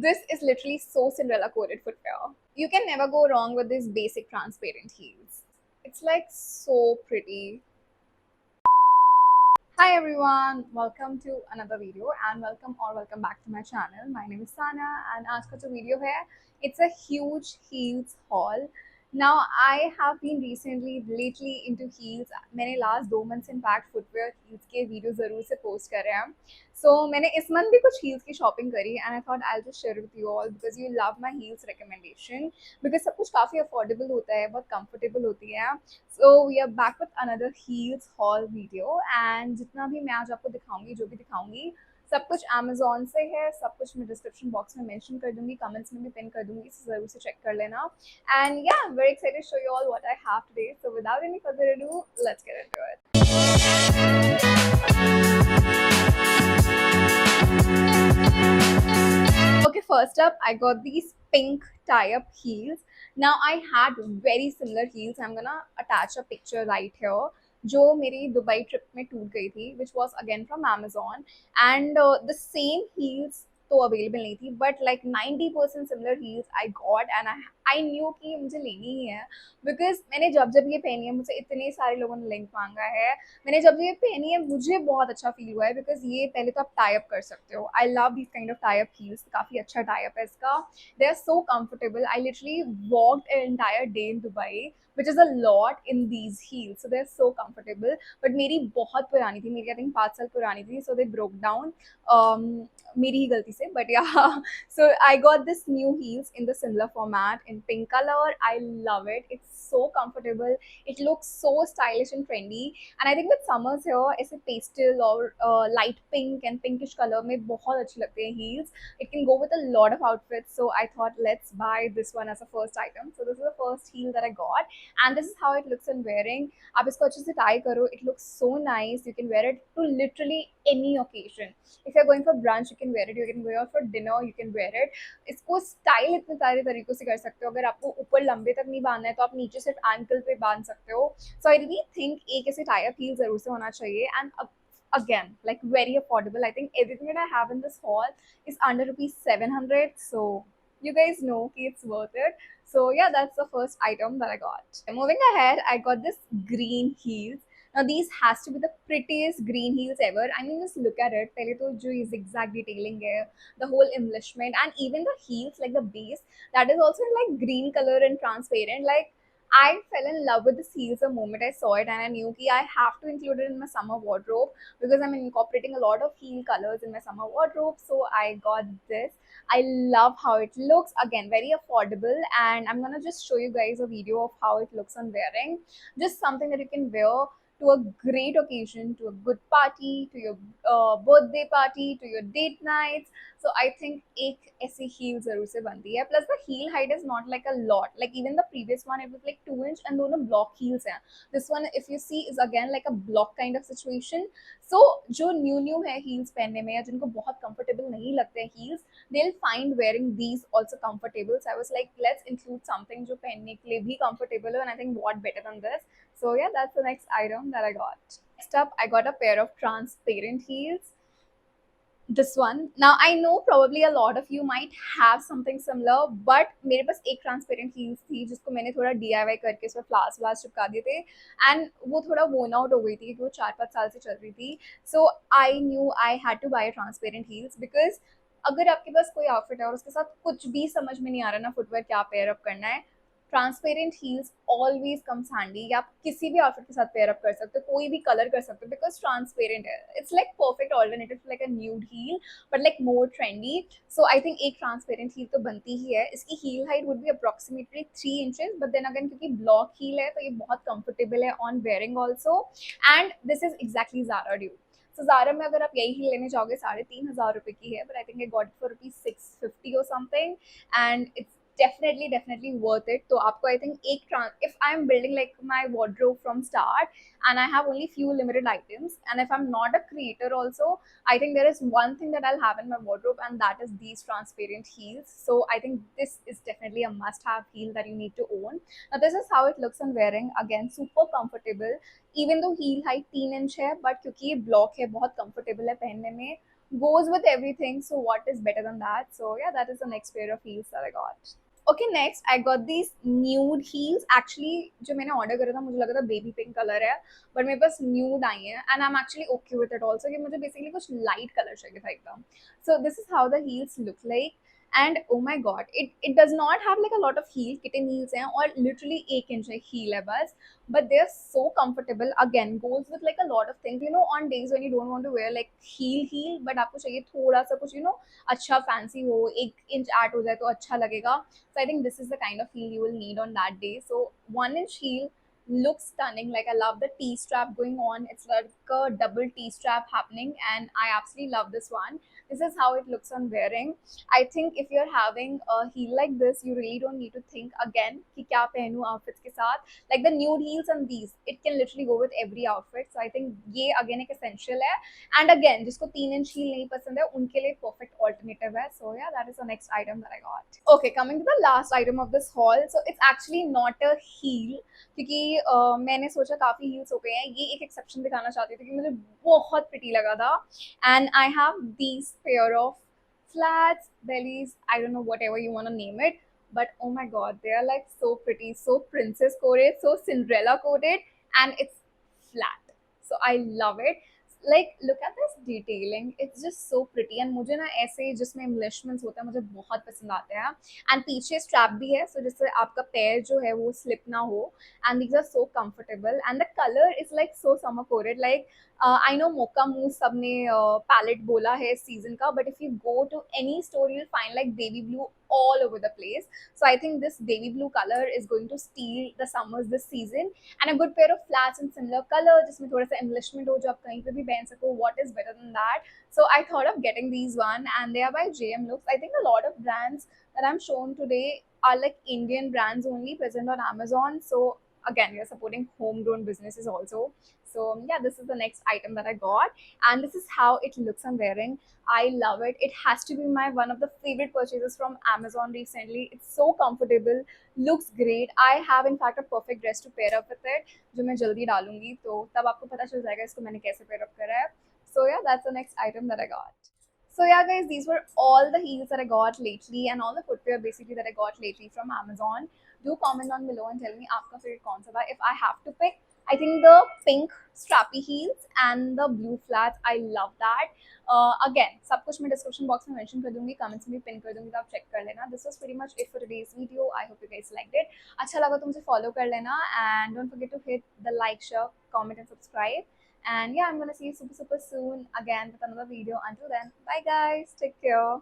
This is literally so Cinderella coded footwear. You can never go wrong with these basic transparent heels. It's like so pretty. Hi everyone, welcome to another video and welcome back to my channel. My name is Sana and आज का जो video है, it's a huge heels haul. Now I have been lately into heels. मैंने last 2 months in fact footwear heels के video ज़रूर से post कर रहे हैं. So मैंने इस month भी कुछ heels की shopping करी and I thought I'll just share it with you all because you love my heels recommendation. Because सब कुछ काफ़ी affordable होता है, बहुत comfortable होती है. So we are back with another heels haul video and जितना भी मैं आज आपको दिखाऊंगी जो भी दिखाऊंगी सब कुछ Amazon से है, सब कुछ मैं डिस्क्रिप्शन बॉक्स में मेंशन कर दूंगी, कमेंट्स में भी पिन कर दूंगी, इसे जरूर से चेक कर लेना. एंड या I am very excited to show you all what I have today. So without any further ado, let's get into it. Okay, first up, I got these pink tie-up heels. Now I had very similar heels. I'm gonna attach a picture right here. जो मेरी Dubai trip में टूट गई थी, which was again from Amazon, and the same heels तो available नहीं थी, but like 90% similar heels I got and I knew कि मुझे लेनी ही है बिकॉज मैंने जब जब ये पहनी है, मुझे इतने सारे लोगों ने लिंक मांगा है, मैंने जब ये पहनी है मुझे बहुत अच्छा फील हुआ है बिकॉज ये पहले तो आप टाई अप कर सकते हो. I love this kind of tie up heels, काफ़ी अच्छा टाई अप है इसका. They are so comfortable. I literally walked an entire day in Dubai which is a lot in these heels, so they're so comfortable. But मेरी बहुत पुरानी थी, मेरी I think 5 साल पुरानी थी, so they broke down. मेरी ही गलती से, but yeah. So I got this new heels in the similar format in pink color. I love it. It's so comfortable. It looks so stylish and trendy. And I think with summers here, ऐसे pastel और light pink and pinkish color में बहुत अच्छे लगते हैं heels. It can go with a lot of outfits. So I thought let's buy this one as a first item. So this is the first heel that I got. And this is how it looks in wearing. आप इसको अच्छे से tie करो, it looks so nice. You can wear it to literally any occasion. If you're going for brunch, you can wear it. You can go out for dinner, you can wear it. इसको style इतने सारे तरीकों से कर सकते हो. अगर आपको ऊपर लंबे तक नहीं बांधना है तो आप नीचे सिर्फ एंकल पे बांध सकते हो. सो आई रियली थिंक एक ऐसे टाई अप हील जरूर से होना चाहिए. And again, like very affordable. I think everything that I have in this haul is under rupees 700. So you guys know it's worth it. So yeah, that's the first item that I got. Moving ahead, I got this green heels. Now these has to be the prettiest green heels ever. I mean, just look at it. पहले तो जो zigzag detailing है, the whole embellishment, and even the heels, like the base, that is also in like green color and transparent. Like I fell in love with the heels the moment I saw it, and I knew that I have to include it in my summer wardrobe because I'm incorporating a lot of heel colors in my summer wardrobe. So I got this. I love how it looks. Again, very affordable, and I'm gonna just show you guys a video of how it looks on wearing. Just something that you can wear to a great occasion, to a good party, to your birthday party, to your date nights. So I think एक ऐसी heel जरूर से बनती है. Plus the heel height is not like a lot. Like even the previous one, it was like 2 inch, and दोनों block heels हैं. This one, if you see, is again like a block kind of situation. So जो new है heels पहनने में या जिनको बहुत comfortable नहीं लगते हैं heels, they'll find wearing these also comfortable. So I was like, let's include something जो पहनने के लिए भी comfortable हो, and I think what better than this. So yeah, that's the next item that I got. Next up, I got a pair of transparent heels. This one, now I know probably a lot of you might have something similar, but मेरे पास एक transparent heels थी जिसको मैंने थोड़ा DIY करके इसमें flowers चिपका दिए थे, and वो थोड़ा worn out हो गई थी क्योंकि वो 4-5 साल से चल रही थी. So I knew I had to buy transparent heels because अगर आपके पास कोई आउटफिट है और उसके साथ कुछ भी समझ में नहीं आ रहा ना फुटवेयर क्या पेयर अप करना है, transparent heels always comes handy. या आप किसी भी आउटफिट के साथ पेयर अप कर सकते हो, कोई भी कलर कर सकते हो बिकॉज ट्रांसपेरेंट है. It's like perfect alternative like a nude heel but like more trendy. So I think एक ट्रांसपेरेंट हील तो बनती ही है. इसकी heel height would be approximately 3 inches, but then again क्योंकि ब्लॉक हील है तो ये बहुत कंफर्टेबल है on wearing also. And this is exactly Zara dude. So Zara में अगर आप यही हील लेने जाओगे 3,500 की है, but I think I got for rupees 650 और something, and it's definitely worth it. तो आपको I think एक if I'm building like my wardrobe from start and I have only few limited items, and if I'm not a creator also, I think there is one thing that I'll have in my wardrobe, and that is these transparent heels. So I think this is definitely a must-have heel that you need to own. Now this is how it looks on wearing. Again, super comfortable. Even though heel height 3 inch है, but क्योंकि ये block है, बहुत comfortable है पहनने में. goes with everything. So what is better than that? So yeah, that is the next pair of heels that I got. Okay, next I got these nude heels. Actually, जो मैंने order करा था मुझे लगा था baby pink color है, but मेरे पास nude आई है, and I'm actually okay with it also कि मुझे basically कुछ light color चाहिए था एकदम. So this is how the heels look like. And oh my god, it does not have like a lot of heel, kitten heels हैं और literally 1 inch heel है बस, but they're so comfortable. Again, goes with like a lot of things, you know, on days when you don't want to wear like heel, but आपको चाहिए थोड़ा सा कुछ, you know, अच्छा फैंसी हो, 1 inch add हो जाए तो अच्छा लगेगा. So I think this is the kind of heel you will need on that day. So 1 inch heel looks stunning. Like I love the T strap going on. It's like a double T strap happening, and I absolutely love this one. This is how it looks on wearing. I think if you're having a heel like this, you really don't need to think again कि क्या पहनूं outfits के साथ. Like the nude heels and these, it can literally go with every outfit. So I think ये again एक essential है. And again, जिसको 3 inch heal नहीं पसंद है उनके लिए perfect alternative है. So yeah, that is the next item that I got. Okay, coming to the last item of this haul. So it's actually not a heel क्योंकि मैंने सोचा काफी हील्स हो गए हैं, ये एक एक्सेप्शन दिखाना चाहती थी कि मुझे बहुत प्रिटी लगा था. And I have these pair of flats, bellies, I don't know, whatever you want to name it. But oh my god, they are like so pretty, so princess coded, so Cinderella coded, and it's flat. So I love it. Like look at this detailing, it's just so pretty. And मुझे ना ऐसे जिसमें embellishments होते हैं मुझे बहुत पसंद आते हैं. एंड पीछे स्ट्रैप भी है, सो जिससे आपका पैर जो है वो स्लिप ना हो. And these are so comfortable and the colour is like so summer coated. Like I know mocha mousse सबने पैलेट बोला है इस सीजन का, but if you go to any store you will find like baby blue all over the place. So I think this baby blue color is going to steal the summers this season. And a good pair of flats in similar color जिसमें थोड़ा सा embellishment हो जो आप कहीं पे भी पहन सको. What is better than that? So I thought of getting these one, and they are by JM Looks. I think a lot of brands that I'm shown today are like Indian brands only present on Amazon. So again, we are supporting homegrown businesses also. So yeah, this is the next item that I got, and this is how it looks on wearing. I love it. It has to be my one of the favorite purchases from Amazon recently. It's so comfortable, looks great. I have in fact a perfect dress to pair up with it, जो मैं जल्दी डालूंगी तो तब आपको पता चल जाएगा इसको मैंने कैसे pair up करा है. So yeah, that's the next item that I got. So yeah, guys, these were all the heels that I got lately and all the footwear basically that I got lately from Amazon. Do comment down below and tell me आपका favorite कौन सा था. If I have to pick, I think the pink strappy heels and the blue flats. I love that. Again, सब कुछ मैं description box में mention कर दूंगी, comments में भी pin कर दूंगी तो आप check कर लेना. This was pretty much it for today's video. I hope you guys liked it. अच्छा लगा तो मुझे follow कर लेना, and don't forget to hit the like, share, comment and subscribe. And yeah, I'm gonna see you super soon again with another video. Until then, bye guys, take care.